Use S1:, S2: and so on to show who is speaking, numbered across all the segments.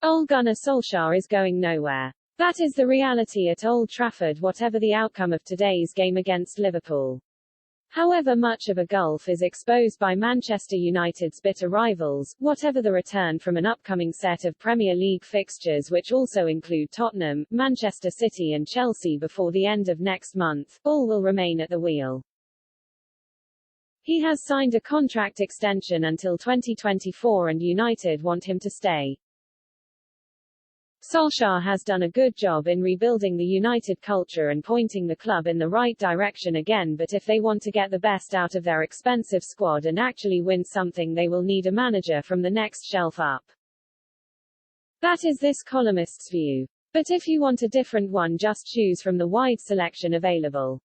S1: Ole Gunnar Solskjaer is going nowhere. That is the reality at Old Trafford, whatever the outcome of today's game against Liverpool. However, much of a gulf is exposed by Manchester United's bitter rivals, whatever the return from an upcoming set of Premier League fixtures which also include Tottenham, Manchester City and Chelsea before the end of next month, all will remain at the wheel. He has signed a contract extension until 2024 and United want him to stay. Solskjaer has done a good job in rebuilding the United culture and pointing the club in the right direction again, but if they want to get the best out of their expensive squad and actually win something, they will need a manager from the next shelf up. That is this columnist's view. But if you want a different one, just choose from the wide selection available.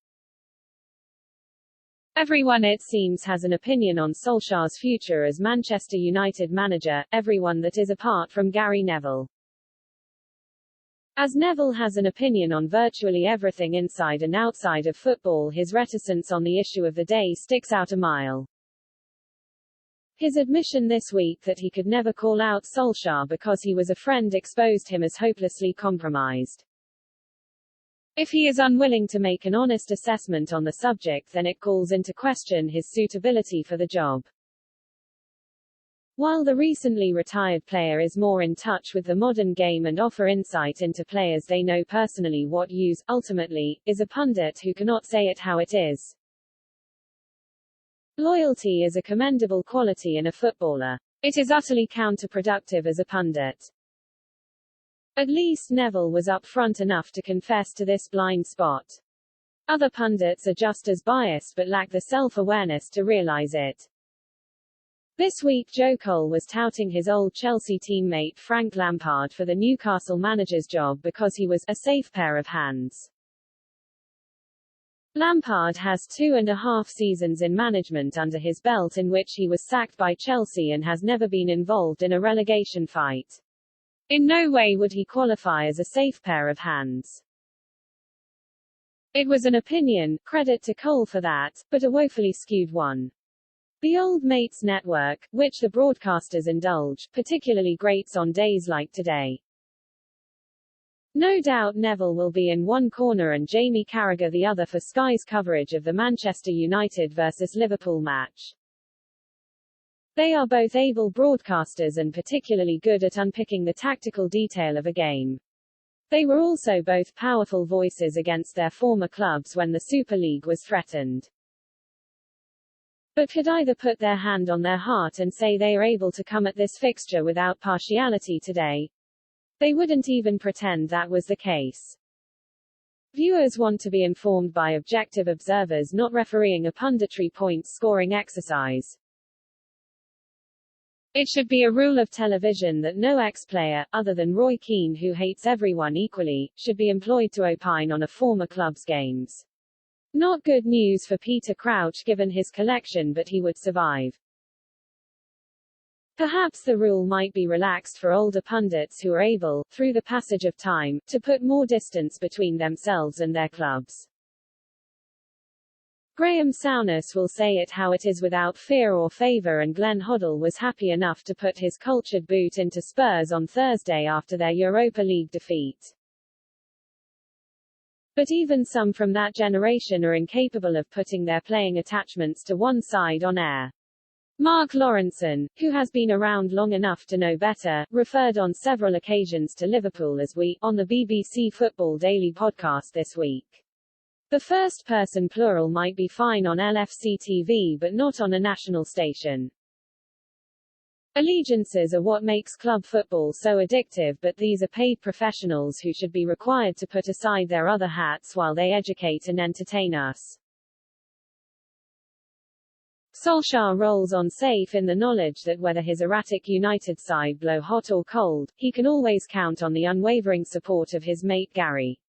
S1: Everyone, it seems, has an opinion on Solskjaer's future as Manchester United manager, everyone that is apart from Gary Neville. As Neville has an opinion on virtually everything inside and outside of football, his reticence on the issue of the day sticks out a mile. His admission this week that he could never call out Solskjaer because he was a friend exposed him as hopelessly compromised. If he is unwilling to make an honest assessment on the subject, then it calls into question his suitability for the job. While the recently retired player is more in touch with the modern game and offer insight into players they know personally, what use, ultimately, is a pundit who cannot say it how it is. Loyalty is a commendable quality in a footballer. It is utterly counterproductive as a pundit. At least Neville was upfront enough to confess to this blind spot. Other pundits are just as biased but lack the self-awareness to realize it. This week Joe Cole was touting his old Chelsea teammate Frank Lampard for the Newcastle manager's job because he was a safe pair of hands. Lampard has 2.5 seasons in management under his belt in which he was sacked by Chelsea and has never been involved in a relegation fight. In no way would he qualify as a safe pair of hands. It was an opinion, credit to Cole for that, but a woefully skewed one. The Old Mates network, which the broadcasters indulge, particularly grates on days like today. No doubt Neville will be in one corner and Jamie Carragher the other for Sky's coverage of the Manchester United vs Liverpool match. They are both able broadcasters and particularly good at unpicking the tactical detail of a game. They were also both powerful voices against their former clubs when the Super League was threatened. But could either put their hand on their heart and say they are able to come at this fixture without partiality today? They wouldn't even pretend that was the case. Viewers want to be informed by objective observers, not refereeing a punditry points-scoring exercise. It should be a rule of television that no ex-player, other than Roy Keane, who hates everyone equally, should be employed to opine on a former club's games. Not good news for Peter Crouch given his collection, but he would survive. Perhaps the rule might be relaxed for older pundits who are able, through the passage of time, to put more distance between themselves and their clubs. Graham Souness will say it how it is without fear or favour, and Glenn Hoddle was happy enough to put his cultured boot into Spurs on Thursday after their Europa League defeat. But even some from that generation are incapable of putting their playing attachments to one side on air. Mark Lawrenson, who has been around long enough to know better, referred on several occasions to Liverpool as we, on the BBC Football Daily podcast this week. The first-person plural might be fine on LFC TV but not on a national station. Allegiances are what makes club football so addictive, but these are paid professionals who should be required to put aside their other hats while they educate and entertain us. Solskjaer rolls on safe in the knowledge that whether his erratic United side blow hot or cold, he can always count on the unwavering support of his mate Gary.